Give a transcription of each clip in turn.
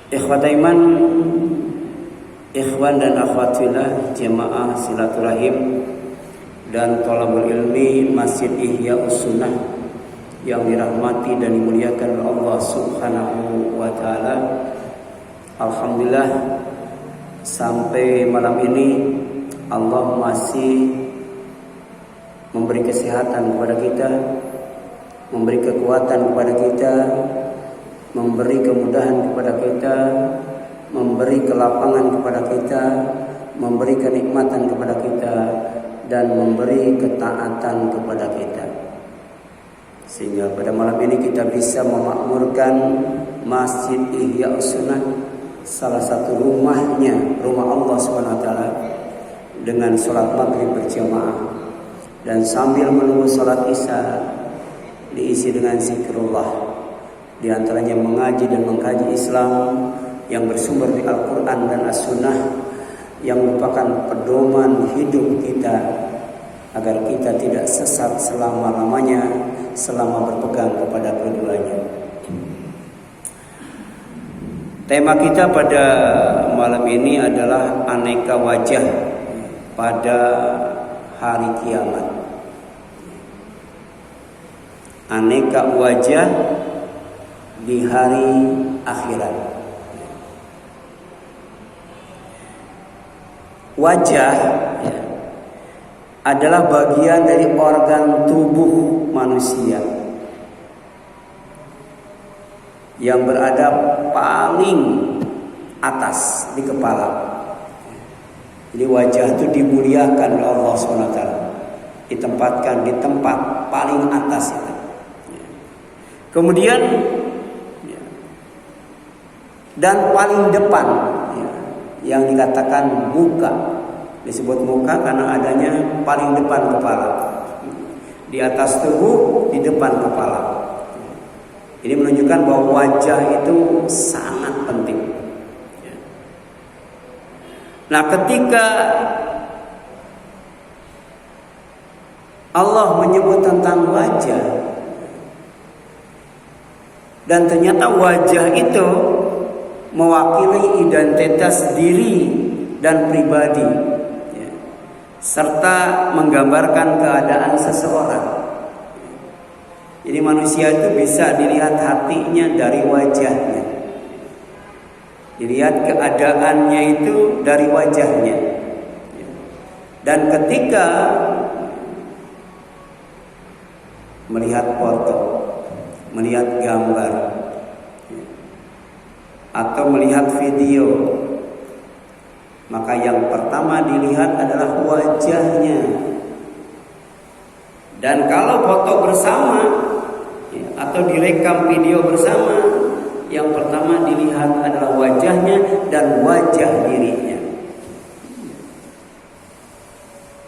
Ikhwata iman, ikhwan dan akhwat fillah, jemaah silaturahim dan thalabul ilmi Masjid Ihya'us Sunnah yang dirahmati dan dimuliakan oleh Allah Subhanahu wa taala. Alhamdulillah, sampai malam ini Allah masih memberi kesehatan kepada kita, memberi kekuatan kepada kita, memberi kemudahan kepada kita, memberi kelapangan kepada kita, memberi kenikmatan kepada kita, dan memberi ketaatan kepada kita. Sehingga pada malam ini kita bisa memakmurkan Masjid Ihya'us Sunnah, salah satu rumahnya, rumah Allah SWT, dengan sholat maghrib berjamaah. Dan sambil menunggu sholat isya diisi dengan zikrullah, di antaranya mengaji dan mengkaji Islam yang bersumber di Al-Quran dan As-Sunnah, yang merupakan pedoman hidup kita agar kita tidak sesat selama-lamanya selama berpegang kepada keduanya. Tema kita pada malam ini adalah aneka wajah pada hari kiamat. Aneka wajah di hari akhirat. Wajah adalah bagian dari organ tubuh manusia yang berada paling atas di kepala. Jadi wajah itu dimuliakan oleh Allah SWT, ditempatkan di tempat paling atas itu. Kemudian dan paling depan, yang dikatakan muka, disebut muka karena adanya paling depan kepala, di atas tubuh, di depan kepala. Ini menunjukkan bahwa wajah itu sangat penting. Nah, ketika Allah menyebut tentang wajah, dan ternyata wajah itu mewakili identitas diri dan pribadi, serta menggambarkan keadaan seseorang. Jadi manusia itu bisa dilihat hatinya dari wajahnya, dilihat keadaannya itu dari wajahnya. Dan ketika melihat foto, melihat gambar, atau melihat video, maka yang pertama dilihat adalah wajahnya. Dan kalau foto bersama atau direkam video bersama, yang pertama dilihat adalah wajahnya dan wajah dirinya.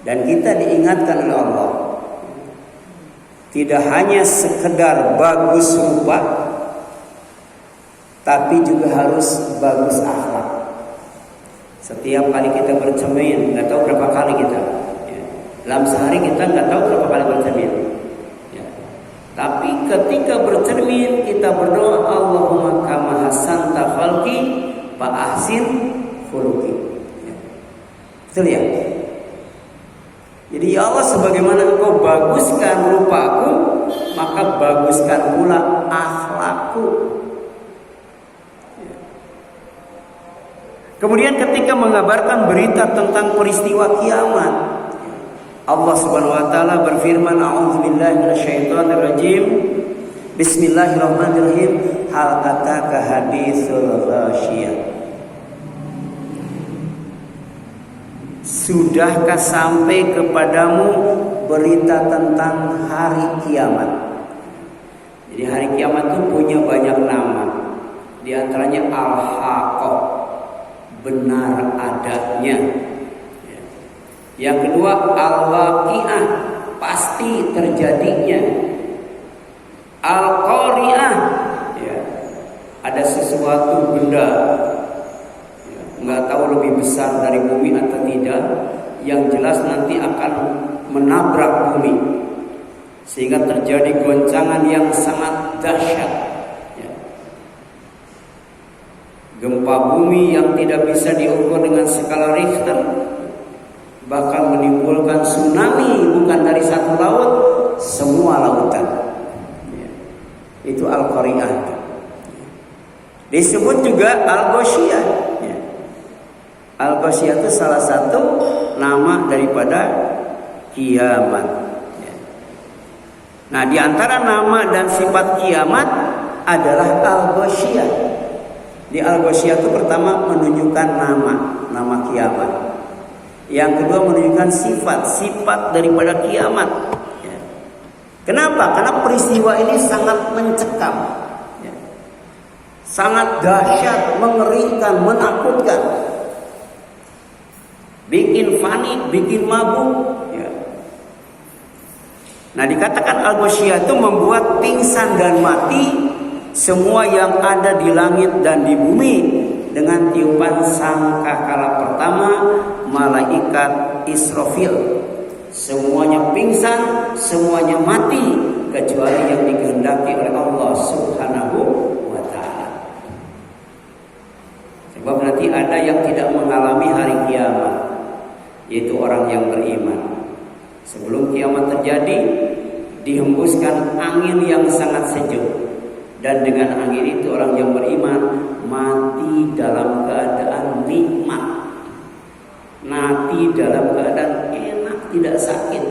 Dan kita diingatkan oleh Allah, tidak hanya sekedar bagus rupa, tapi juga harus bagus akhlak. Setiap kali kita bercermin, nggak tahu berapa kali kita, dalam sehari kita nggak tahu berapa kali bercermin. Tapi ketika bercermin kita berdoa, Allahumma kama hasanta khalqi fa ahsin khuluqi. Betul ya? Jadi ya Allah, sebagaimana Engkau baguskan rupaku, maka baguskan pula akhlakku. Kemudian ketika mengabarkan berita tentang peristiwa kiamat, Allah Subhanahu wa taala berfirman, a'udzubillahi minasyaitonir rajim. Bismillahirrahmanirrahim. Hal ataka haditsul ghasyiyah. Sudahkah sampai kepadamu berita tentang hari kiamat? Jadi hari kiamat itu punya banyak nama. Di antaranya al-haqqah, benar adanya. Yang kedua al-waqi'ah, pasti terjadinya. Al-qari'ah, ada sesuatu benda, nggak tahu lebih besar dari bumi atau tidak, yang jelas nanti akan menabrak bumi sehingga terjadi goncangan yang sangat dahsyat. gempa bumi yang tidak bisa diukur dengan skala Richter, bahkan menimbulkan tsunami bukan dari satu laut, semua lautan. Itu Al-Qari'ah. Disebut juga Al-Ghasyiyah. Al-Ghasyiyah itu salah satu nama daripada kiamat. Nah, di antara nama dan sifat kiamat adalah Al-Ghasyiyah. Di Al-Ghasyiyah itu pertama menunjukkan nama kiamat. Yang kedua menunjukkan sifat daripada kiamat. Kenapa? Karena peristiwa ini sangat mencekam, sangat dahsyat, mengerikan, menakutkan, bikin panik, bikin mabuk. Nah, dikatakan Al-Ghasyiyah itu membuat pingsan dan mati semua yang ada di langit dan di bumi dengan tiupan sangkakala pertama malaikat Israfil. Semuanya pingsan, semuanya mati kecuali yang dikehendaki oleh Allah Subhanahu wa taala. Sebab nanti ada yang tidak mengalami hari kiamat, yaitu orang yang beriman. Sebelum kiamat terjadi, dihembuskan angin yang sangat sejuk, dan dengan angin itu orang yang beriman mati dalam keadaan nikmat, mati dalam keadaan enak, tidak sakit.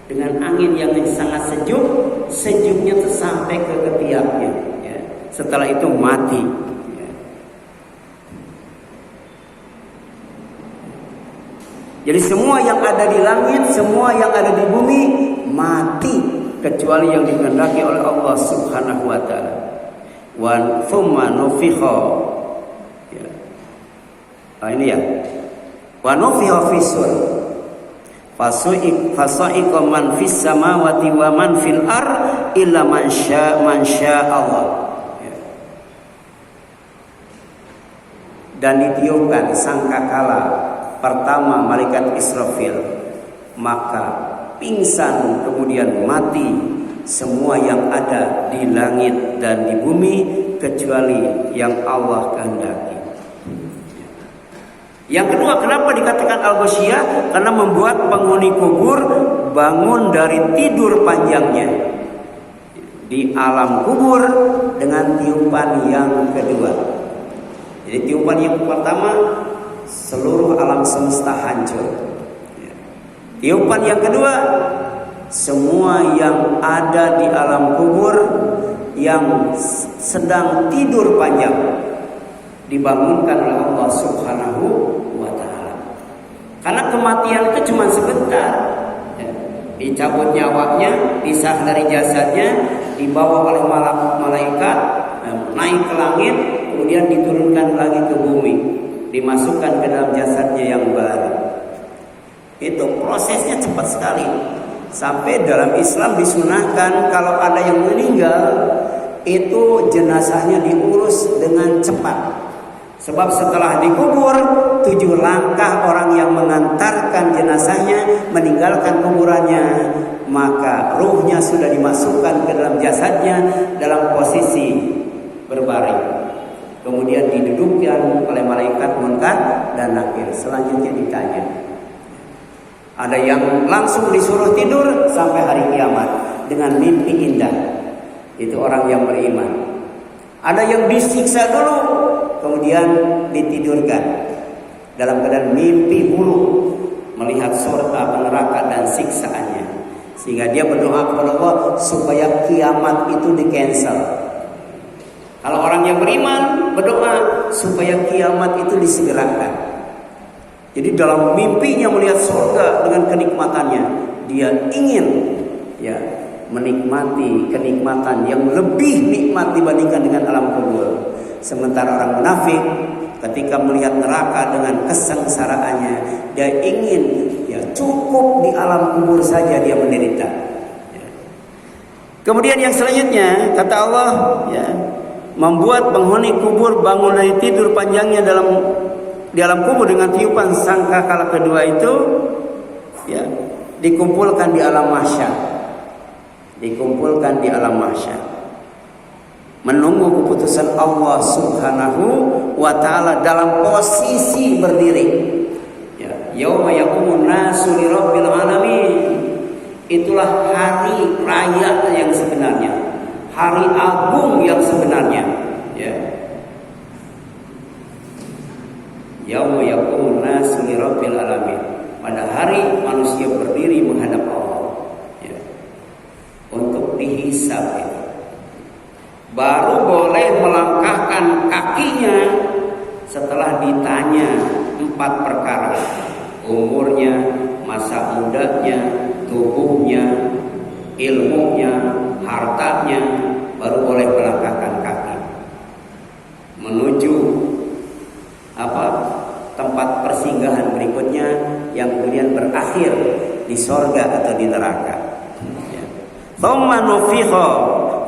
Dengan angin yang sangat sejuk, sejuknya sampai ke ketiaknya. Setelah itu mati. Jadi semua yang ada di langit, semua yang ada di bumi mati kecuali yang dikehendaki oleh Allah Subhanahu wa taala. Wa thumma nufikha. Ini ya. Wa nufikha fis sur. Fasaiqa man fis samawati wa man fil ar illa man sya Allah. Dan ditiupkan sangkakala pertama malaikat Israfil, maka pingsan kemudian mati semua yang ada di langit dan di bumi kecuali yang Allah kehendaki. Yang kedua, kenapa dikatakan Al-Ghasyiyah? Karena membuat penghuni kubur bangun dari tidur panjangnya di alam kubur dengan tiupan yang kedua. Jadi tiupan yang pertama, seluruh alam semesta hancur. Tiupan yang kedua, semua yang ada di alam kubur yang sedang tidur panjang dibangunkan oleh Allah Subhanahu wa taala. Karena kematian itu cuma sebentar. Dicabut nyawanya, pisah dari jasadnya, dibawa oleh malaikat, naik ke langit, kemudian diturunkan lagi ke bumi, dimasukkan ke dalam jasadnya yang baru. Itu prosesnya cepat sekali. Sampai dalam Islam disunahkan kalau ada yang meninggal, itu jenazahnya diurus dengan cepat. Sebab setelah dikubur, 7 langkah orang yang mengantarkan jenazahnya meninggalkan kuburannya, maka ruhnya sudah dimasukkan ke dalam jasadnya dalam posisi berbaring. Kemudian didudukkan oleh malaikat Munkar dan Nakir. Selanjutnya ditanya. Ada yang langsung disuruh tidur sampai hari kiamat dengan mimpi indah. Itu orang yang beriman. Ada yang disiksa dulu, kemudian ditidurkan dalam keadaan mimpi buruk, melihat surga, neraka dan siksaannya, sehingga dia berdoa kepada Allah supaya kiamat itu di-cancel. Kalau orang yang beriman berdoa supaya kiamat itu disegerakan. Jadi dalam mimpinya melihat surga dengan kenikmatannya, dia ingin menikmati kenikmatan yang lebih nikmat dibandingkan dengan alam kubur. Sementara orang munafik ketika melihat neraka dengan kesengsaraannya, dia ingin cukup di alam kubur saja dia menderita. Kemudian yang selanjutnya kata Allah, membuat penghuni kubur bangun dari tidur panjangnya di alam kubur dengan tiupan sangkakala kedua itu, dikumpulkan di alam mahsyar. Dikumpulkan di alam mahsyar. menunggu keputusan Allah Subhanahu wa taala dalam posisi berdiri. Ya, yauma yaqumun nasu lirabbil alamin. Itulah hari raya yang sebenarnya, hari agung yang sebenarnya. Ya. Yauma yaqumun nasu lirabbil alamin. Pada hari manusia berdiri menghadap Allah, ya, untuk dihisab. Ya. Baru boleh melangkahkan kakinya setelah ditanya 4 perkara: umurnya, masa mudanya, tubuhnya, ilmunya, hartanya. Baru boleh melangkahkan kaki menuju tempat persinggahan berikutnya yang kemudian berakhir di sorga atau di neraka. Thumma nufikha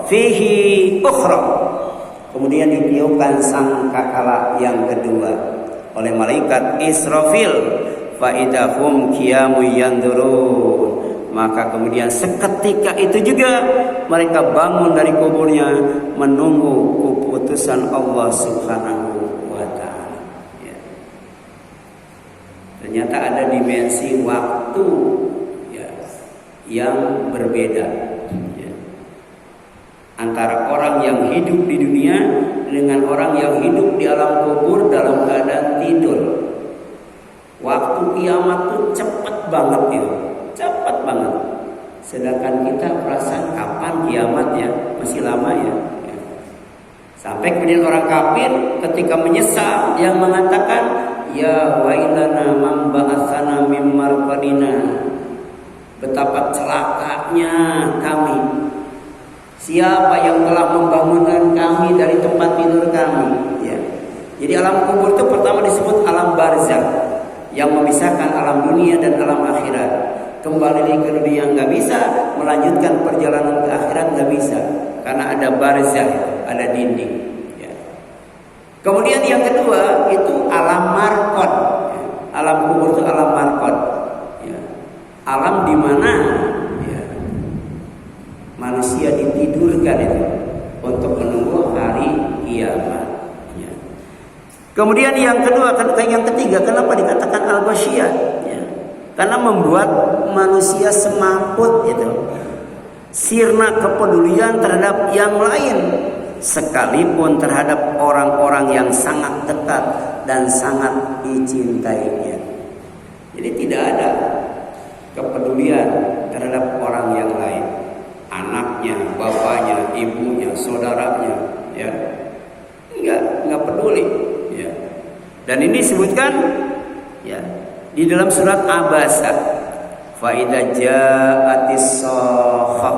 fihi ukhra. Kemudian ditiupkan sangkakala yang kedua oleh malaikat Israfil. Fa idahum qiyamun yanzurun. Maka kemudian seketika itu juga mereka bangun dari kuburnya menunggu keputusan Allah Subhanahu wa taala. Ya. Ternyata ada dimensi waktu, ya, yang berbeda, ya, antara orang yang hidup di dunia dengan orang yang hidup di alam kubur dalam keadaan tidur. Waktu kiamat itu cepat banget itu. Cepat banget. Sedangkan kita perasaan kapan kiamatnya? Masih lama ya. Sampai kemudian orang kafir ketika menyesal yang mengatakan, ya wailana man ba'atsana mim marqadina. Betapa celakanya kami. Siapa yang telah membangunkan kami dari tempat tidur kami? Ya. Jadi alam kubur itu pertama disebut alam barzakh, yang memisahkan alam dunia dan alam akhirat. Kembali ke dunia nggak bisa, melanjutkan perjalanan ke akhirat nggak bisa, karena ada barzakh, ada dinding. Ya. Kemudian yang kedua itu alam marqad. Ya. Alam kubur itu alam marqad. Ya. Alam di mana, ya, manusia ditidurkan itu untuk menunggu hari kiamat. Ya. Kemudian yang kedua, yang ketiga, kenapa dikatakan al-ghasyiyah? Ya. Karena membuat manusia semaput itu, sirna kepedulian terhadap yang lain, sekalipun terhadap orang-orang yang sangat dekat dan sangat dicintainya. Jadi tidak ada kepedulian terhadap orang yang lain, anaknya, bapaknya, ibunya, saudaranya, ya, nggak peduli, ya. Dan ini disebutkan, ya, di dalam surat Abasa, fa idza ja'atis shakhah,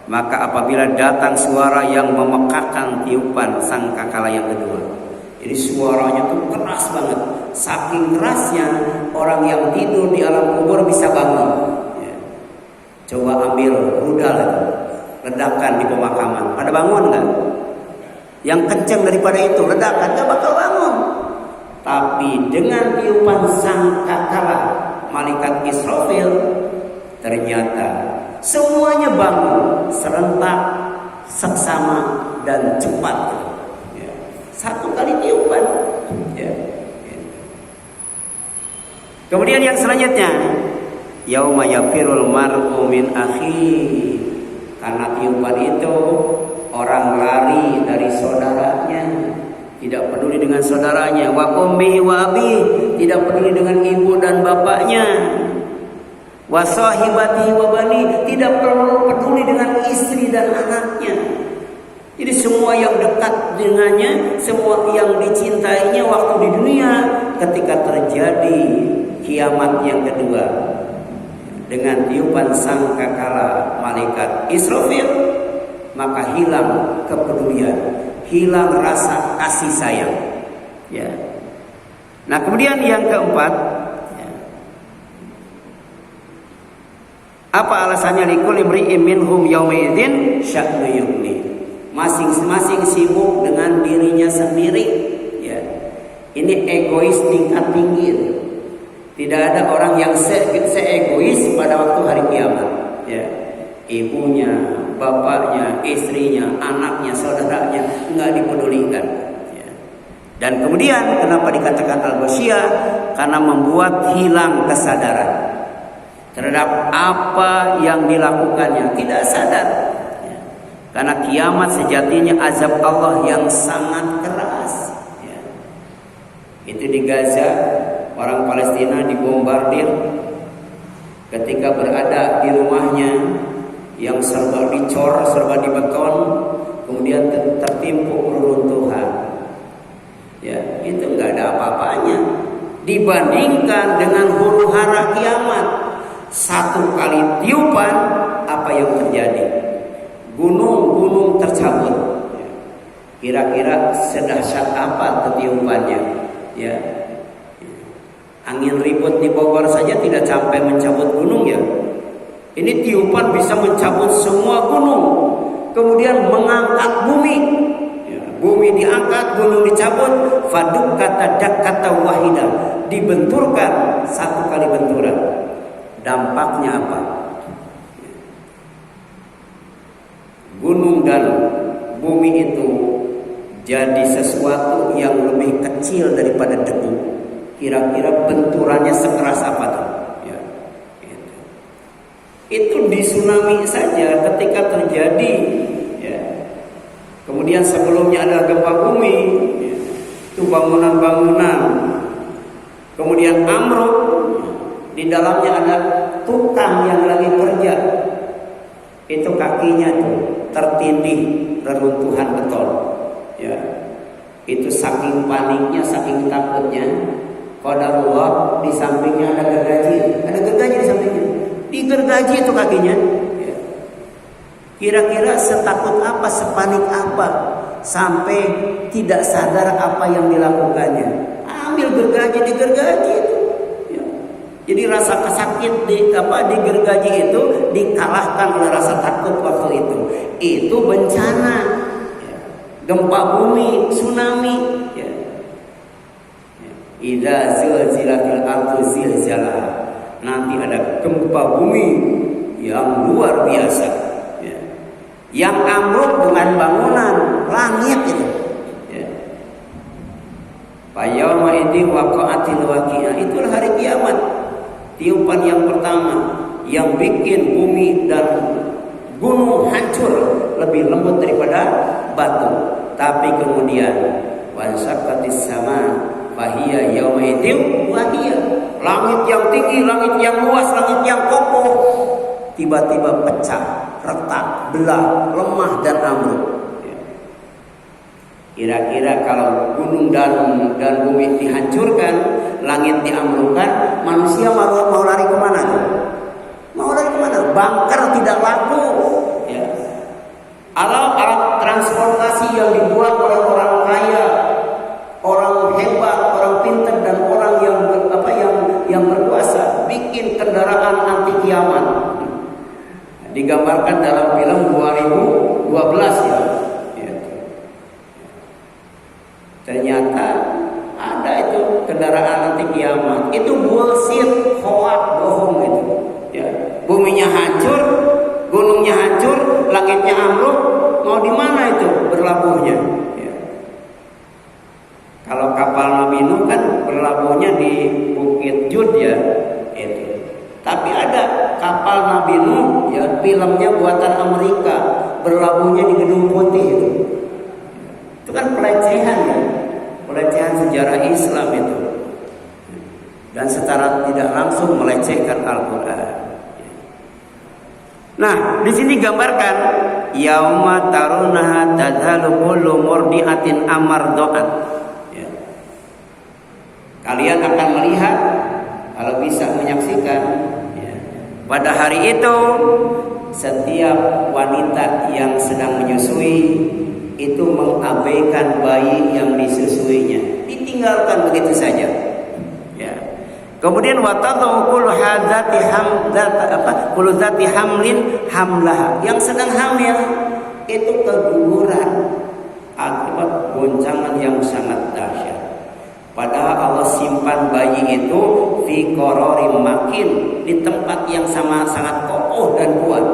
maka apabila datang suara yang memekakkan tiupan sangkakala yang kedua. Jadi suaranya tuh keras banget, saking kerasnya orang yang tidur di alam kubur bisa bangun. Ya. Coba ambil rudal itu, ledakan di pemakaman, pada bangun nggak? Yang kencang daripada itu ledakan, nggak bakal bangun. Tapi dengan tiupan sangkakala malaikat Israfil, ternyata semuanya bangun serentak, seksama dan cepat. Ya. Satu kali tiupan. Ya. Kemudian yang selanjutnya, yauma yafirul mar'u min akhi. Karena tiupan itu orang lari dari saudaranya. Tidak peduli dengan saudaranya, wa ummi wa abi, tidak peduli dengan ibu dan bapaknya, wa sahibati wa bani, tidak peduli dengan istri dan anaknya. Jadi semua yang dekat dengannya, semua yang dicintainya waktu di dunia, ketika terjadi kiamat yang kedua dengan tiupan sangkakala malaikat Israfil, maka hilang kepedulian, hilang rasa kasih sayang. Ya. Nah kemudian yang keempat, ya, apa alasannya? Likulli imri'in minhum yawma idzin sya'nu yughni. Masing-masing sibuk dengan dirinya sendiri. Ya. Ini egois tingkat tinggi. Tidak ada orang yang seegois pada waktu hari kiamat. Ya. Ibunya, bapaknya, istrinya, anaknya, saudaranya nggak dipedulikan. Dan kemudian kenapa dikatakan al-ghasyiyah? Karena membuat hilang kesadaran terhadap apa yang dilakukannya, tidak sadar. Karena kiamat sejatinya azab Allah yang sangat keras. Itu di Gaza, orang Palestina dibombardir ketika berada di rumahnya yang serba dicor, serba dibeton, kemudian tertimpuk reruntuhan. Ya, itu nggak ada apa-apanya dibandingkan dengan huru hara kiamat. Satu kali tiupan, apa yang terjadi? Gunung-gunung tercabut. Kira-kira sedahsyat apa ketiupannya? Ya, angin ribut di Bogor saja tidak sampai mencabut gunung ya. Ini tiupan bisa mencabut semua gunung, kemudian mengangkat bumi. Bumi diangkat, gunung dicabut, faduk kata dak kata wahidah, dibenturkan satu kali benturan. Dampaknya apa? Gunung dan bumi itu jadi sesuatu yang lebih kecil daripada debu. Kira-kira benturannya sekeras apa tuh? Ya, gitu. Itu di tsunami saja ketika terjadi. Kemudian sebelumnya ada gempa bumi, itu bangunan-bangunan. Kemudian amruk, di dalamnya ada tukang yang lagi kerja. Itu kakinya tuh tertindih reruntuhan beton. Ya, itu saking paniknya, saking takutnya. Qadarullah, di sampingnya ada gergaji, di sampingnya. Digergaji itu kakinya. Kira-kira setakut apa, sepanik apa sampai tidak sadar apa yang dilakukannya. Ambil gergaji, digergaji itu. Ya. Jadi rasa kesakit digergaji itu dikalahkan oleh rasa takut waktu itu. Itu bencana, ya. Gempa bumi, tsunami. Ya. Idza zilzilatil ardu zilzalaha. Nanti ada gempa bumi yang luar biasa. Yang amruk dengan bangunan langit itu. Yauma idin waqa'atil waqi'ah. Itulah hari kiamat. Tiupan yang pertama yang bikin bumi dan gunung hancur, lebih lembut daripada batu. Tapi kemudian wansaqatis sama fahiya yauma idin waqi'ah. Langit yang tinggi, langit yang luas, langit yang kokoh tiba-tiba pecah, retak, belah, lemah dan amruk. Kira-kira kalau gunung dan bumi dihancurkan, langit diamrukkan, manusia mau lari kemana tuh? Mau lari kemana? Bunker tidak laku. Ya. Alat transportasi yang dibuat oleh orang kaya, orang hebat, orang pintar dan orang yang berkuasa, bikin kendaraan anti kiamat. Digambarkan dalam film 2012 ya. Ternyata ada itu kendaraan anti kiamat. Itu bullshit, hoax, bohong itu. Ya. Buminya hancur, gunungnya hancur, langitnya amruk. Mau di mana itu berlabuhnya? Ya. Kalau kapal Nabi Nuh kan berlabuhnya di Bukit Jud ya. Itu. Tapi ada kapal Nabi Nuh, ya, filmnya buatan Amerika, berlabuhnya di Gedung Putih itu. Itu kan pelecehan ya, pelecehan sejarah Islam itu. Dan secara tidak langsung melecehkan Al-Quran. Nah, di sini gambarkan yauma tarunaha tadhalu kullu murdi'atin amarda'at. Ya. Kalian akan melihat, kalau bisa menyaksikan, pada hari itu setiap wanita yang sedang menyusui itu mengabaikan bayi yang disusuinya, ditinggalkan begitu saja. Ya. Kemudian watadhu kullu dzati hamlin hamlaha, yang sedang hamil itu keguguran akibat goncangan yang sangat dahsyat. Padahal Allah simpan bayi itu fi qararin makin, di tempat yang sangat kokoh dan kuat.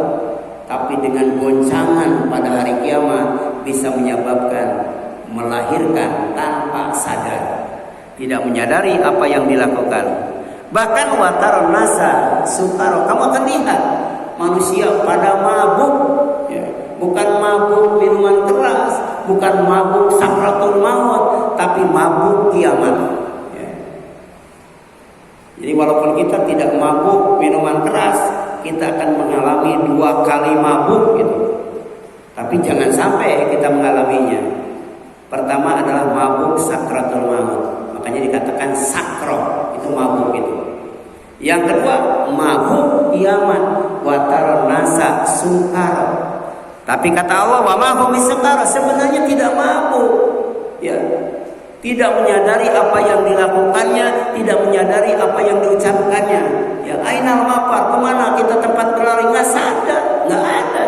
tapi dengan goncangan pada hari kiamat bisa menyebabkan melahirkan tanpa sadar, tidak menyadari apa yang dilakukan. Bahkan watar nasa sukaro, kamu akan lihat manusia pada mabuk, ya. Bukan mabuk minuman keras, bukan mabuk sakratul maut, tapi mabuk kiamat, ya. Jadi walaupun kita tidak mabuk minuman keras, kita akan mengalami 2 kali mabuk gitu. Tapi jangan sampai kita mengalaminya. Pertama adalah mabuk sakratul maut, makanya dikatakan sakro, itu mabuk itu. Yang kedua mabuk kiamat, watar nasa sukaro. Tapi kata Allah, wa ma hum bisukara, sebenarnya tidak mabuk, ya. Tidak menyadari apa yang dilakukannya, tidak menyadari apa yang diucapkannya. Ya, ainal mafar, kemana kita tempat berlari, nggak sadar, nggak ada.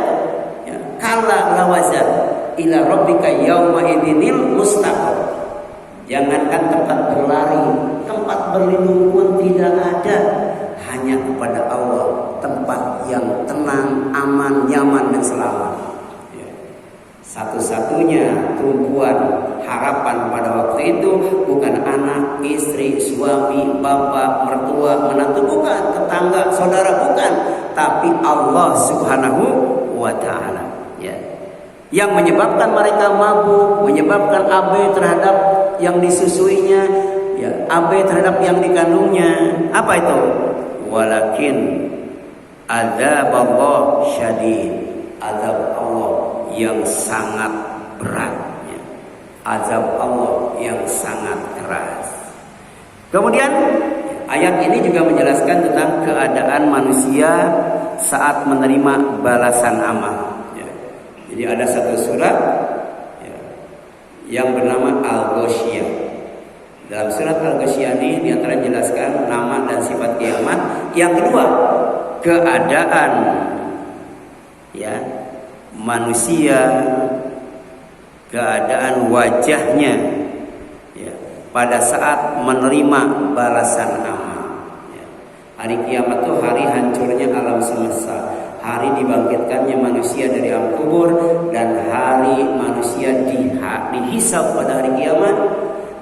Ya, kala lawazan ila rabbika yauma idinil mustaqar. Jangankan tempat berlari, tempat berlindung pun tidak ada. Hanya kepada Allah tempat yang tenang, aman, nyaman dan selamat. Ya. Satu-satunya tumpuan harapan pada waktu itu bukan anak, istri, suami, bapak, mertua, menantu, bukan, tetangga, saudara, bukan, tapi Allah Subhanahu wa Ta'ala. Ya. Yang menyebabkan mereka mabuk, menyebabkan abai terhadap yang disusuinya, ya, abai terhadap yang dikandungnya. Apa itu? Walakin azab Allah syadid, azab Allah yang sangat berat, ya. Azab Allah yang sangat keras. Kemudian ayat ini juga menjelaskan tentang keadaan manusia saat menerima balasan amal, ya. Jadi ada satu surat, ya, yang bernama Al-Ghasyiyah. Dalam surat Al-Ghasyiyah ini diantara menjelaskan nama dan sifat kiamat. Yang kedua, keadaan, ya, manusia, keadaan wajahnya, ya, pada saat menerima balasan amal, ya. Hari kiamat itu hari hancurnya alam semesta, hari dibangkitkannya manusia dari alam kubur, dan hari manusia dihisab pada hari kiamat,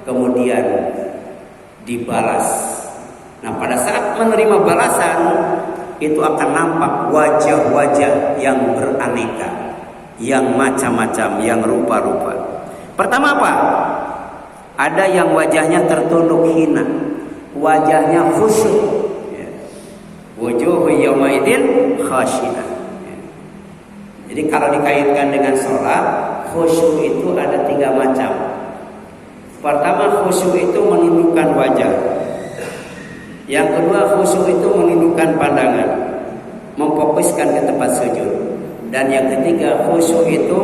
kemudian dibalas. Nah, pada saat menerima balasan itu akan nampak wajah-wajah yang beraneka, yang macam-macam, yang rupa-rupa. Pertama apa? Ada yang wajahnya tertunduk hina, wajahnya khusyuk. Wujuhu yawma idzin khasyinah. Jadi kalau dikaitkan dengan sholat, khusyuk itu ada 3 macam. Pertama, khusyuk itu menundukkan wajah. Yang kedua, khusyuk itu menundukkan pandangan, memfokuskan ke tempat sujud. Dan yang ketiga, khusyuk itu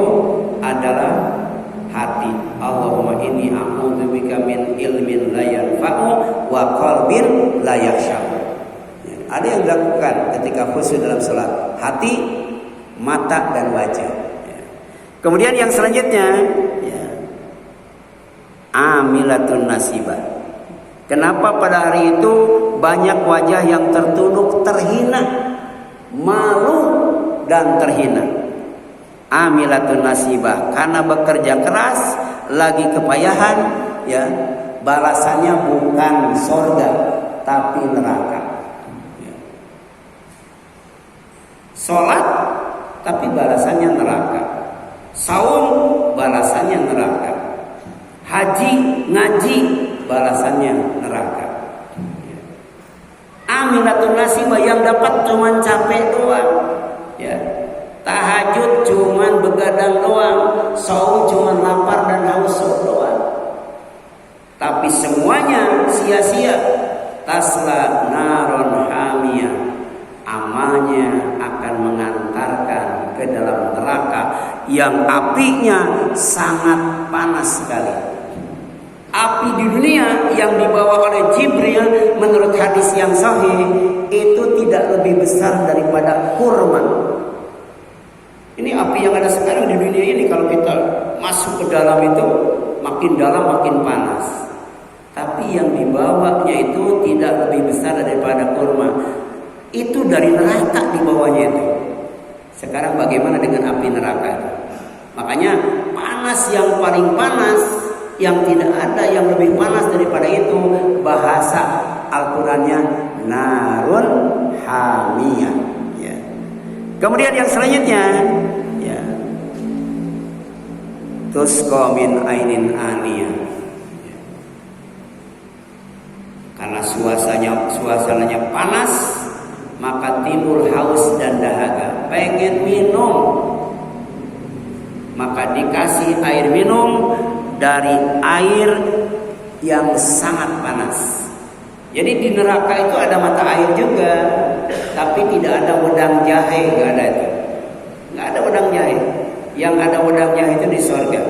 adalah hati. Allahumma inni a'udzubika min ilmin la yanfa'u wa qalbin la yakhsha'. Ada yang dilakukan ketika khusyuk dalam sholat, hati, mata, dan wajah. Kemudian yang selanjutnya, ya, amilatun nasibah. Kenapa pada hari itu banyak wajah yang tertunduk, terhina, malu dan terhina? Amilatun nasibah, karena bekerja keras, lagi kepayahan, ya, balasannya bukan surga tapi neraka. Sholat tapi balasannya neraka, saum balasannya neraka, haji ngaji balasannya neraka. Amilatun nasibah, yang dapat cuman capek doang, ya. Tahajud cuman begadang doang, saum cuman lapar dan haus doang. Tapi semuanya sia-sia. Tasla naron hamiyah, amalnya akan mengantarkan ke dalam neraka yang apinya sangat panas sekali. Api di dunia yang dibawa oleh Jibril menurut hadis yang sahih itu tidak lebih besar daripada kurma. Ini api yang ada sekarang di dunia ini, kalau kita masuk ke dalam itu makin dalam makin panas. Tapi yang dibawanya itu tidak lebih besar daripada kurma. Itu dari neraka di bawahnya itu. Sekarang bagaimana dengan api neraka itu? Makanya panas yang paling panas, yang tidak ada yang lebih panas daripada itu, bahasa Al-Qur'annya narun hamiyah. Ya. Kemudian yang selanjutnya, ya, tusqa min ainin aniyah. Karena suasananya panas, maka timbul haus dan dahaga, pengen minum, maka dikasih air minum dari air yang sangat panas. Jadi di neraka itu ada mata air juga, tapi tidak ada wedang jahe, nggak ada itu, nggak ada wedang jahe. Yang ada wedang jahe itu di surga.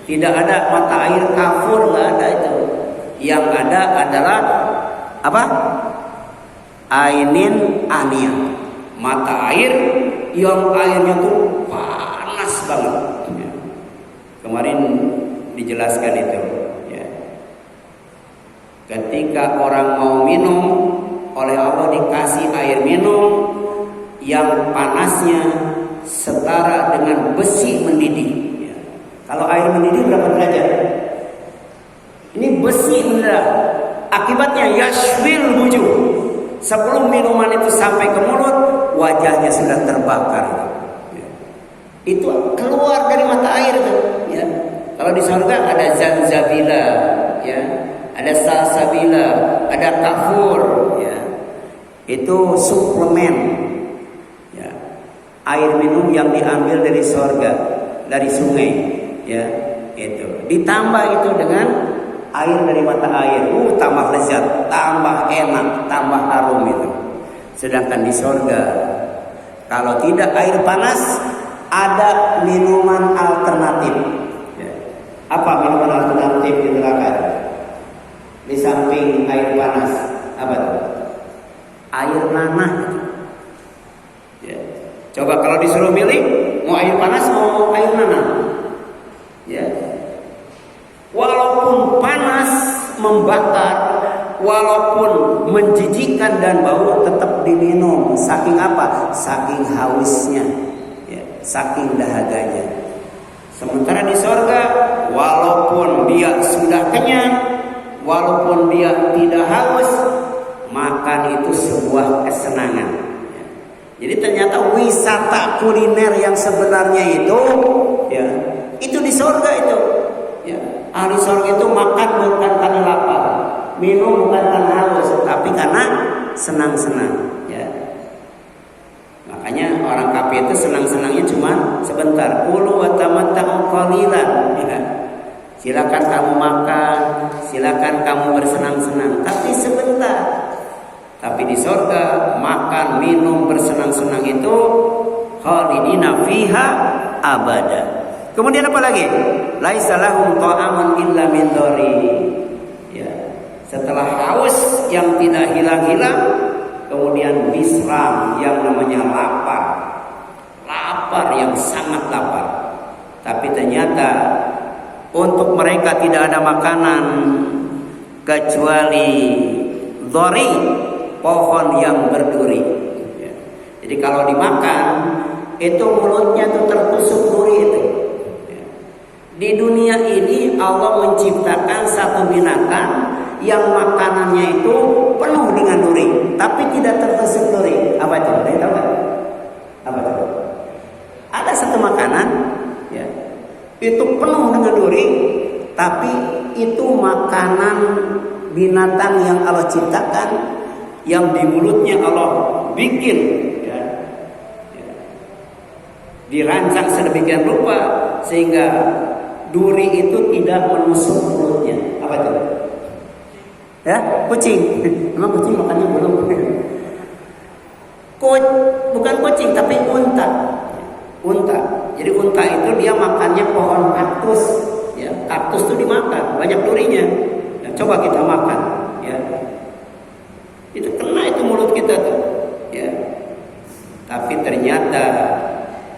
Tidak ada mata air kafur, nggak ada itu. Yang ada adalah apa? Ainin aniyah, mata air yang airnya tuh panas banget. Ya. Kemarin dijelaskan itu. Ya. Ketika orang mau minum, oleh Allah dikasih air minum yang panasnya setara dengan besi mendidih. Ya. Kalau air mendidih berapa derajat? Ini besi mendidih. Akibatnya yashwil wujuh. Sebelum minuman itu sampai ke mulut, wajahnya sudah terbakar. Ya. Itu keluar dari mata air tuh. Ya. Kalau di surga ada zanzabila, ya, ada salsabila, ada kafur. Ya. Itu suplemen. Ya. Air minum yang diambil dari surga, dari sungai. Ya. Itu ditambah itu dengan air dari mata air, tambah lezat, tambah enak, tambah harum itu. Sedangkan di surga, kalau tidak air panas, ada minuman alternatif. Ya. Apa minuman alternatif di neraka? Di samping air panas, apa itu? Air nanah. Ya. Coba kalau disuruh milih, mau air panas, mau air nanah. Ya. Walaupun panas membakar, walaupun menjijikkan dan bau, tetap diminum. Saking apa? Saking hausnya, ya, saking dahaganya. Sementara di surga, walaupun dia sudah kenyang, walaupun dia tidak haus, makan itu sebuah kesenangan. Ya. Jadi ternyata wisata kuliner yang sebenarnya itu, ya, itu di surga itu. Ya. Ahli surga itu makan bukan karena lapar, minum bukan karena haus, tapi karena senang-senang. Ya. Makanya orang kafir itu senang-senangnya cuma sebentar. Kulu wa tamatta'u qalilan. Ya. Silakan kamu makan, silakan kamu bersenang-senang, tapi sebentar. Tapi di surga makan, minum, bersenang-senang itu khalidina fiha abada. Kemudian apa lagi? Laisa lahum ta'amun illa min dhari. Ya. Setelah haus yang tidak hilang-hilang, kemudian diserang yang namanya lapar. Lapar yang sangat lapar. Tapi ternyata untuk mereka tidak ada makanan kecuali dhari, pohon yang berduri. Ya. Jadi kalau dimakan, itu mulutnya tuh tertusuk duri itu. Di dunia ini Allah menciptakan satu binatang yang makanannya itu penuh dengan duri, tapi tidak tertusuk duri. Apa itu? Ada tahu nggak? Apa itu? Ada satu makanan, ya, itu penuh dengan duri, tapi itu makanan binatang yang Allah ciptakan, yang di mulutnya Allah bikin, ya, ya, dirancang sedemikian rupa sehingga duri itu tidak menusuk mulutnya. Apa itu? Ya, kucing. Emang kucing makannya belum? Bukan kucing, tapi unta. Unta. Jadi unta itu dia makannya pohon kaktus. Ya, kaktus itu dimakan, banyak durinya. Ya, coba kita makan. Ya, itu kena itu mulut kita tuh. Ya, tapi ternyata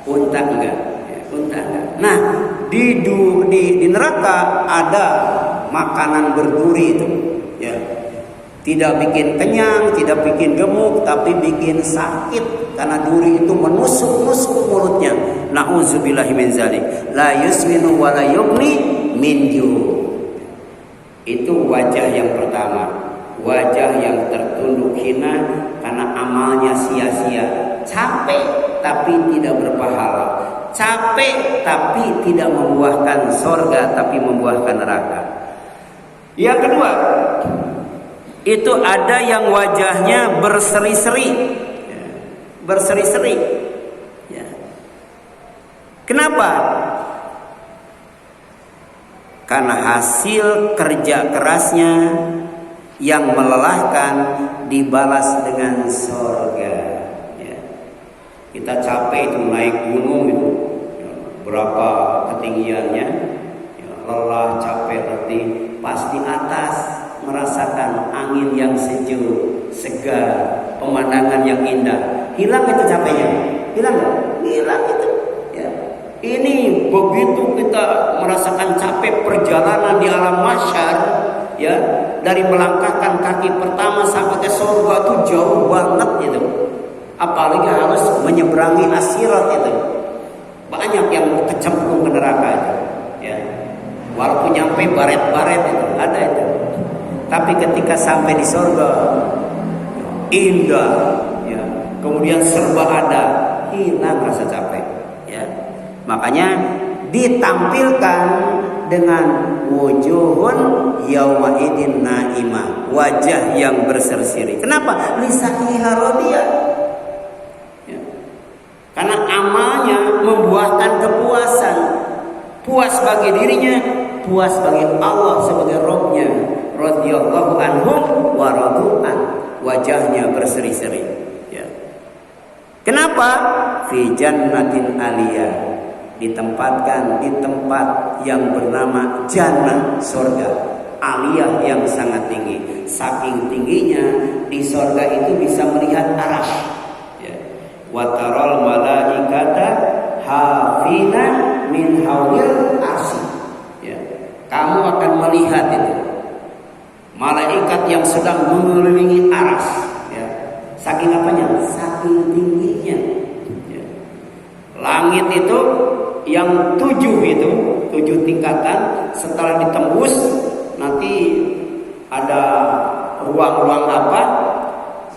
unta enggak. Ya, unta enggak. Nah, di neraka ada makanan berduri itu, ya, Tidak bikin kenyang, tidak bikin gemuk, tapi bikin sakit karena duri itu menusuk-nusuk mulutnya. Nauzubillahi min zalik. La yusminu wa la yughni min ju'. Itu wajah yang pertama, wajah yang tertunduk hina karena amalnya sia-sia. Capek tapi tidak berpahala. Capek tapi tidak membuahkan sorga, tapi membuahkan neraka. Yang kedua, itu ada yang wajahnya berseri-seri, berseri-seri. Ya. Kenapa? Karena hasil kerja kerasnya yang melelahkan dibalas dengan sorga. Ya. Kita capek itu naik gunung itu, ya, berapa ketinggiannya, ya, lelah, capek, letih, pas di atas merasakan angin yang sejuk, segar, pemandangan yang indah. Hilang itu capeknya? Hilang nggak? Hilang itu. Ya. Ini begitu kita merasakan capek perjalanan di alam mahsyar, ya, dari melangkahkan kaki pertama sampai ke surga itu jauh banget itu. Apalagi harus menyeberangi asirat itu. Banyak yang kecemplung ke neraka itu. Ya. Walaupun nyampe baret-baret itu, ada itu. Tapi ketika sampai di surga, indah, ya, kemudian serba ada, hilang rasa capek. Ya. Makanya ditampilkan dengan wujuhun yauma idin naimah, wajah yang berseri-seri. Kenapa? Lisa'iha radiyah. Ya. Karena amalnya membuahkan kepuasan, puas bagi dirinya, puas bagi Allah sebagai Rabb-nya. Radhiyallahu anhum wa radu'an, wajahnya berseri-seri. Ya. Kenapa? Fi jannatin aliyah, ditempatkan di tempat yang bernama jannah, surga aliyah yang sangat tinggi. Saking tingginya di surga itu bisa melihat arasy. Ya. Wa taral malaikata hafina min haulil arsy. Ya. Kamu akan melihat itu malaikat yang sedang mengelilingi arasy, ya. Saking apanya? Saking tingginya. Ya. Langit itu yang 7 tingkatan, setelah ditembus nanti ada ruang-ruang apa,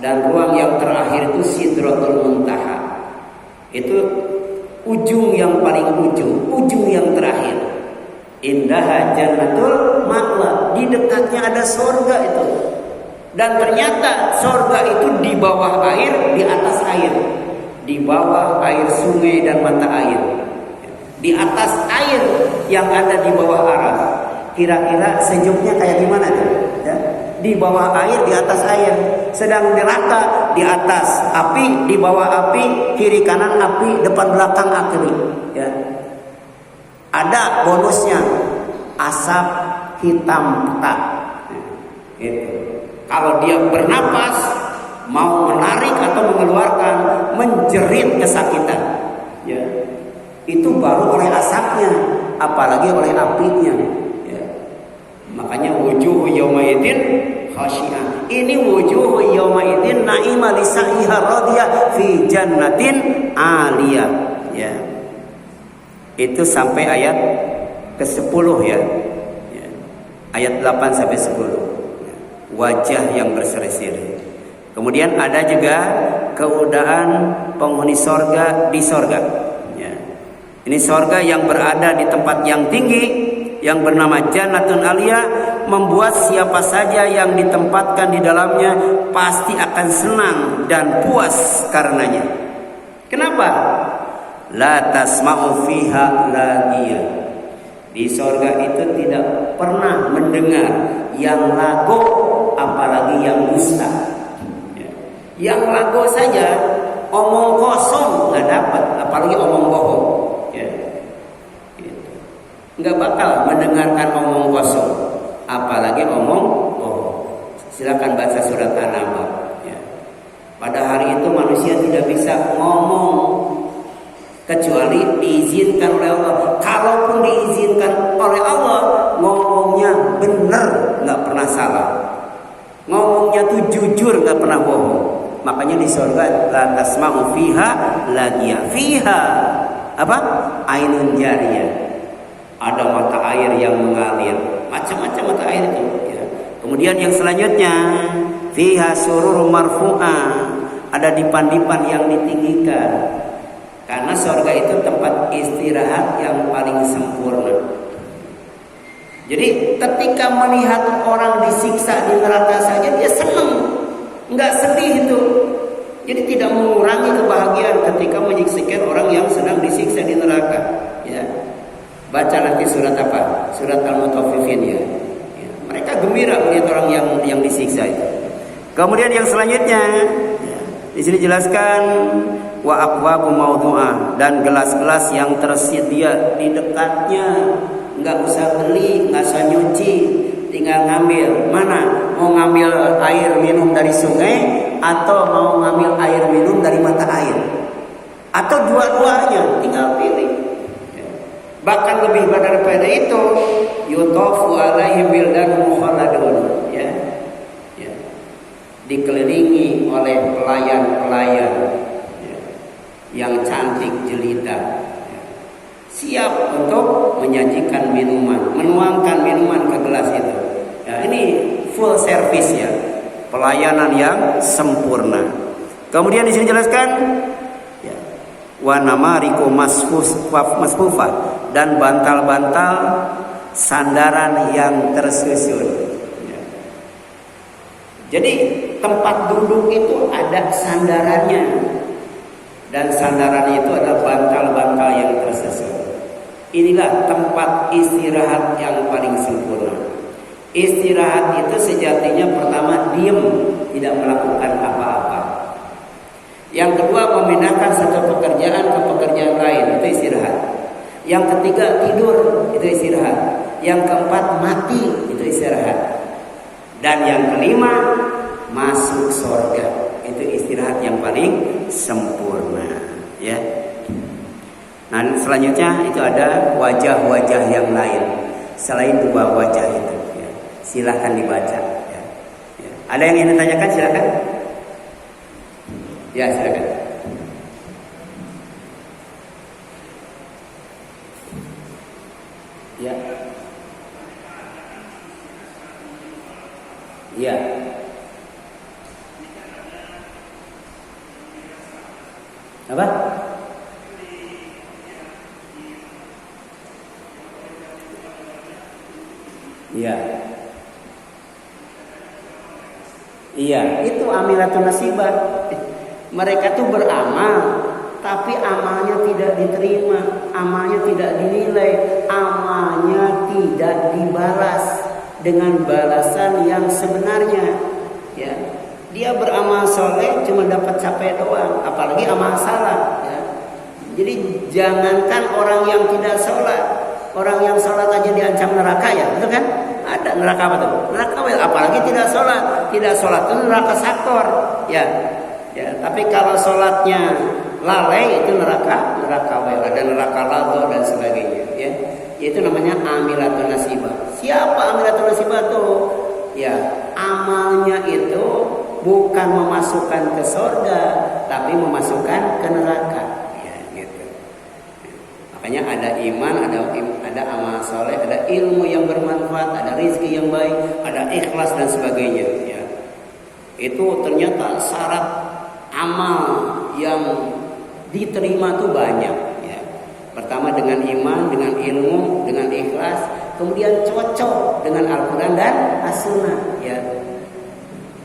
dan ruang yang terakhir itu Sidratul Muntaha. Itu ujung yang paling ujung yang terakhir. Indah jannatul ma'wa, di dekatnya ada surga itu. Dan ternyata surga itu di bawah air, di atas air. Di bawah air sungai dan mata air. Di atas air yang ada di bawah arah. Kira-kira sejuknya kayak gimana tuh? Ya? Di bawah air, di atas air. Sedang neraka di atas api, di bawah api, kiri kanan api, depan belakang api. Ya. Ada bonusnya, asap hitam pekat. Gitu. Kalau dia bernapas, mau menarik atau mengeluarkan, menjerit kesakitan. Ya. Itu baru oleh asapnya, apalagi oleh apinya. Ya. Makanya wujuh yaumaidin khasyi'ah. Ini wujuh yaumaidin na'imah lisa'iha radiyah fi jannatin aliyah. Ya. Itu sampai ayat ke-10 ya. Ya. Ayat 8 sampai 10. Ya. Wajah yang berseri-seri. Kemudian ada juga keudaan penghuni sorga di sorga. Ya. Ini sorga yang berada di tempat yang tinggi, yang bernama Jannatun Aliyah, membuat siapa saja yang ditempatkan di dalamnya pasti akan senang dan puas karenanya. Kenapa? La tasma'u fiha lagiyah. Di sorga itu tidak pernah mendengar yang lagu, apalagi yang dusta. Ya. Yang lagu saja, omong kosong nggak dapat, apalagi omong bohong. Ya. Gitu. Nggak bakal mendengarkan omong kosong, apalagi omong bohong. Silakan baca surat An-Naba. Ya. Pada hari itu manusia tidak bisa ngomong kecuali diizinkan oleh Allah. Kalaupun diizinkan oleh Allah, ngomongnya benar, nggak pernah salah. Ngomong ngomongnya tuh jujur, nggak pernah bohong. Makanya di surga la tasma'u fiha lagiyah. Fiha apa? Ainun jariyah. Ada mata air yang mengalir, macam-macam mata air itu. Ya. Kemudian yang selanjutnya, fiha surur marfu'ah. Ada dipan-dipan yang ditinggikan. Karena surga itu tempat istirahat yang paling sempurna. Jadi ketika melihat orang disiksa di neraka saja dia senang, nggak sedih itu. Jadi tidak mengurangi kebahagiaan ketika menyaksikan orang yang sedang disiksa di neraka. Ya. Baca nanti surat apa? Surat Al-Mutaffifin ya. Ya. Mereka gembira melihat orang yang disiksa itu. Kemudian yang selanjutnya, ya, di sini jelaskan wa aqwabu mawdu'ah, dan gelas-gelas yang tersedia di dekatnya. Nggak usah beli, nggak usah nyuci, tinggal ngambil. Mana? Mau ngambil air minum dari sungai atau mau ngambil air minum dari mata air? Atau dua-duanya, tinggal pilih. Bahkan lebih daripada itu, yutafu alaihim wildan mukhalladun, ya. Ya. Dikelilingi oleh pelayan-pelayan, ya, yang cantik jelita. Siap untuk menyajikan minuman, menuangkan minuman ke gelas itu. Ya, ini full service ya, pelayanan yang sempurna. Kemudian di sini jelaskan, ya, wa namariku masfufah, dan bantal-bantal sandaran yang tersusun. Ya. Jadi tempat duduk itu ada sandarannya, dan sandarannya itu ada bantal-bantal yang tersusun. Inilah tempat istirahat yang paling sempurna. Istirahat itu sejatinya pertama diam, tidak melakukan apa-apa. Yang kedua memindahkan satu pekerjaan ke pekerjaan lain, itu istirahat. Yang ketiga tidur, itu istirahat. Yang keempat mati, itu istirahat. Dan yang kelima masuk surga, itu istirahat yang paling sempurna. Ya. Nah selanjutnya itu ada wajah-wajah yang lain selain dua wajah itu. Ya. Silahkan dibaca. Ya. Ya. Ada yang ingin ditanyakan? Silakan. Ya silakan. Ya. Ya. Apa? Iya. Iya, itu amilatun nasibah. Mereka tuh beramal, tapi amalnya tidak diterima, amalnya tidak dinilai, amalnya tidak dibalas dengan balasan yang sebenarnya. Ya, dia beramal soleh cuma dapat capek doang, apalagi amal salah. Ya. Jadi jangankan orang yang tidak sholat, orang yang sholat aja diancam neraka ya, betul kan? Ada neraka apa tuh? Neraka apalagi tidak sholat. Tidak sholat itu neraka sakor. Ya, ya. Tapi kalau sholatnya lalai itu neraka wel, ada neraka lago dan sebagainya. Ya, itu namanya amilatun nasibah. Siapa amilatun nasibah tuh? Ya, amalnya itu bukan memasukkan ke surga, tapi memasukkan ke neraka. Makanya ada iman, ada amal soleh, ada ilmu yang bermanfaat, ada rezeki yang baik, ada ikhlas dan sebagainya. Ya. Itu ternyata syarat amal yang diterima tuh banyak. Ya. Pertama dengan iman, dengan ilmu, dengan ikhlas, kemudian cocok dengan Al-Quran dan As-Sunnah. Ya.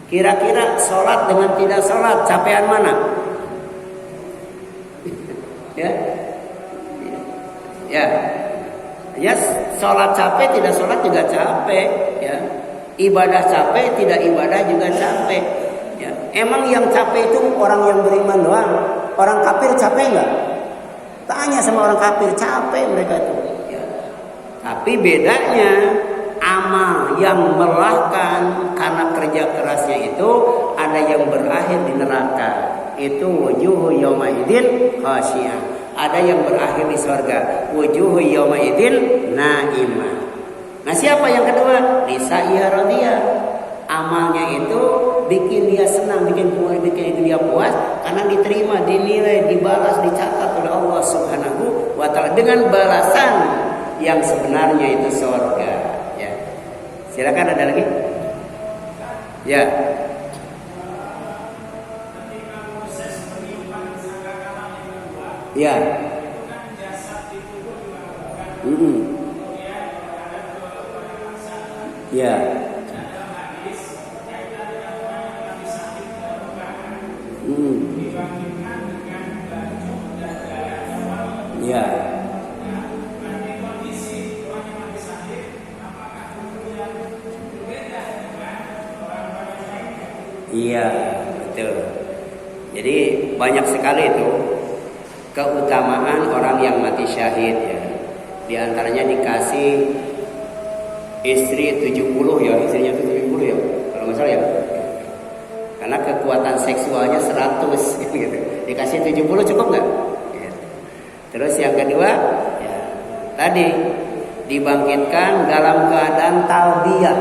Kira-kira sholat dengan tidak sholat, capean mana? Ya. Ya, ya sholat capek, tidak sholat juga capek. Ya, ibadah capek, tidak ibadah juga capek. Ya, emang yang capek itu orang yang beriman doang. Orang kafir capek nggak? Tanya sama orang kafir, capek mereka itu. Ya. Tapi bedanya amal yang melelahkan karena kerja kerasnya itu ada yang berakhir di neraka. Itu wujuhu yaumaidin khasyiyah. Ada yang berakhir di surga, wujuhu yaumaidin naimah. Nah siapa yang kedua? Lisa'iyah radiyah. Amalnya itu bikin dia senang, bikin dia puas, karena diterima, dinilai, dibalas, dicatat oleh Allah Subhanahu wa Ta'ala dengan balasan yang sebenarnya itu surga. Ya. Silakan, ada lagi? Ya. Ya. Ya. Ya. Iya, betul. Jadi banyak sekali itu keutamaan orang yang mati syahid ya. Di antaranya dikasih istri 70 ya, istrinya itu 70 ya, kalau nggak salah ya. Karena kekuatan seksualnya 100 gitu. Dikasih 70 cukup nggak? Terus yang kedua, ya, tadi dibangkitkan dalam keadaan talbiyah.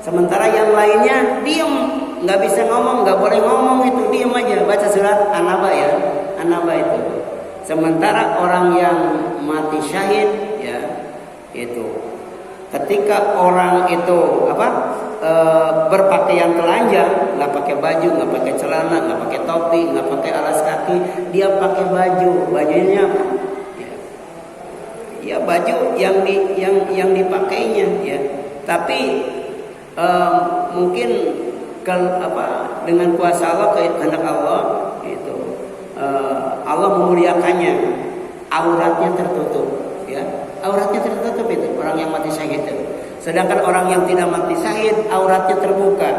Sementara yang lainnya diem, nggak bisa ngomong, nggak boleh ngomong, itu diem aja baca surat An-Naba ya, An-Naba itu. Sementara orang yang mati syahid ya itu ketika orang itu berpakaian telanjang, nggak pakai baju, nggak pakai celana, nggak pakai topi, nggak pakai alas kaki, dia pakai bajunya apa? Ya baju yang dipakainya ya. Tapi mungkin dengan kuasa Allah, kehendak Allah itu Allah memuliakannya, auratnya tertutup ya, auratnya tertutup itu orang yang mati syahid itu. Sedangkan orang yang tidak mati syahid auratnya terbuka.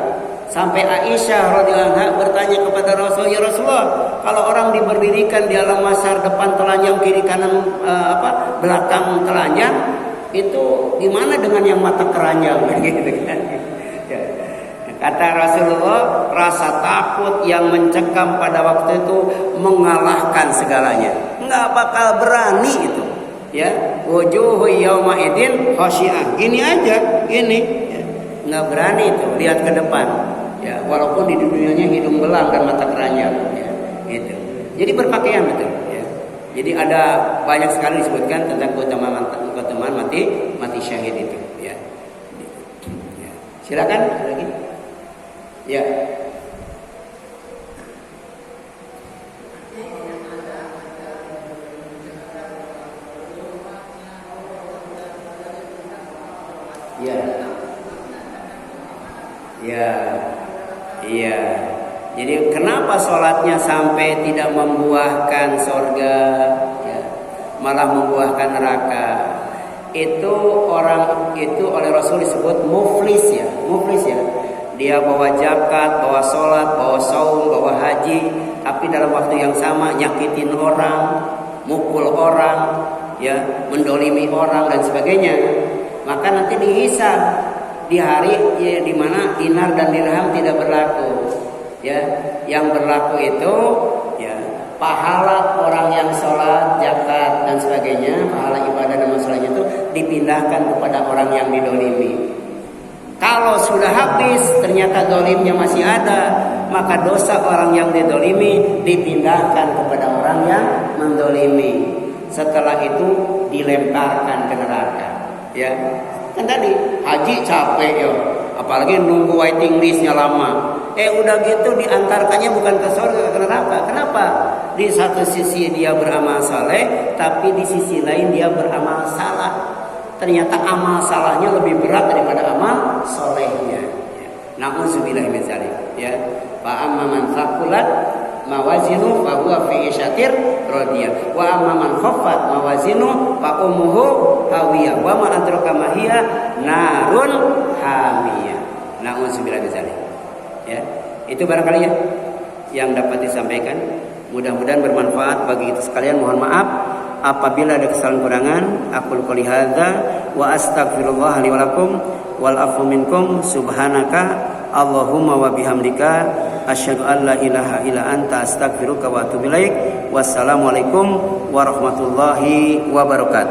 Sampai Aisyah radhiyallahu anha bertanya kepada Rasul, ya Rasulullah, kalau orang diberdirikan di alam mahsyar, depan telanjang, kiri kanan belakang telanjang, itu gimana dengan yang mata keranjang gitu kan? Kata Rasulullah, rasa takut yang mencekam pada waktu itu mengalahkan segalanya. Nggak bakal berani itu. Ya, wujuhu yauma idzin khashi'ah. Ini aja, ini. Ya. Nggak berani itu lihat ke depan. Ya, walaupun di dunianya hidung belang dan mata keranjang. Ya, itu. Jadi berpakaian betul. Ya. Jadi ada banyak sekali disebutkan tentang keutamaan mati syahid itu. Ya. Ya. Silakan lagi. Ya. Ya. Ya. Iya. Jadi kenapa sholatnya sampai tidak membuahkan surga, ya, malah membuahkan neraka? Itu orang itu oleh Rasul disebut muflis ya, muflis ya. Dia bawa zakat, bawa sholat, bawa saum, bawa haji, tapi dalam waktu yang sama nyakitin orang, mukul orang, ya, mendolimi orang dan sebagainya. Maka nanti dihisab di hari ya, di mana dinar dan dirham tidak berlaku. Ya, yang berlaku itu ya pahala orang yang sholat, zakat dan sebagainya, pahala ibadah dan masalahnya itu dipindahkan kepada orang yang didolimi. Kalau sudah habis ternyata dolimnya masih ada, maka dosa orang yang didolimi dipindahkan kepada orang yang mendolimi. Setelah itu dilemparkan ke neraka. Ya, kan tadi haji capek ya, apalagi nunggu waiting listnya lama. Udah gitu diantarkannya bukan ke surga, ke neraka. Kenapa? Di satu sisi dia beramal saleh, tapi di sisi lain dia beramal salah. Ternyata amal salahnya lebih berat daripada amal solehnya. Na'udzubillah min dzalik. Ya. Fa amma man thaqulat mawazinu fa huwa fi isyatir radiyah. Wa amma man khaffat mawazinu fa ummuhu hawiyah. Wa ma adraka ma hiya narun hamiyah. Na'udzubillah min dzalik. Ya. Itu barangkali ya yang dapat disampaikan. Mudah-mudahan bermanfaat bagi kita sekalian. Mohon maaf apabila ada kesalahan kurangan. Aqul qouli hadza wa astaghfirullah li wa lakum wal afu minkum. Subhanaka Allahumma wa bihamdika asyhadu an la ilaha illa anta astaghfiruka wa atubu ilaik. Wassalamualaikum warahmatullahi wabarakatuh.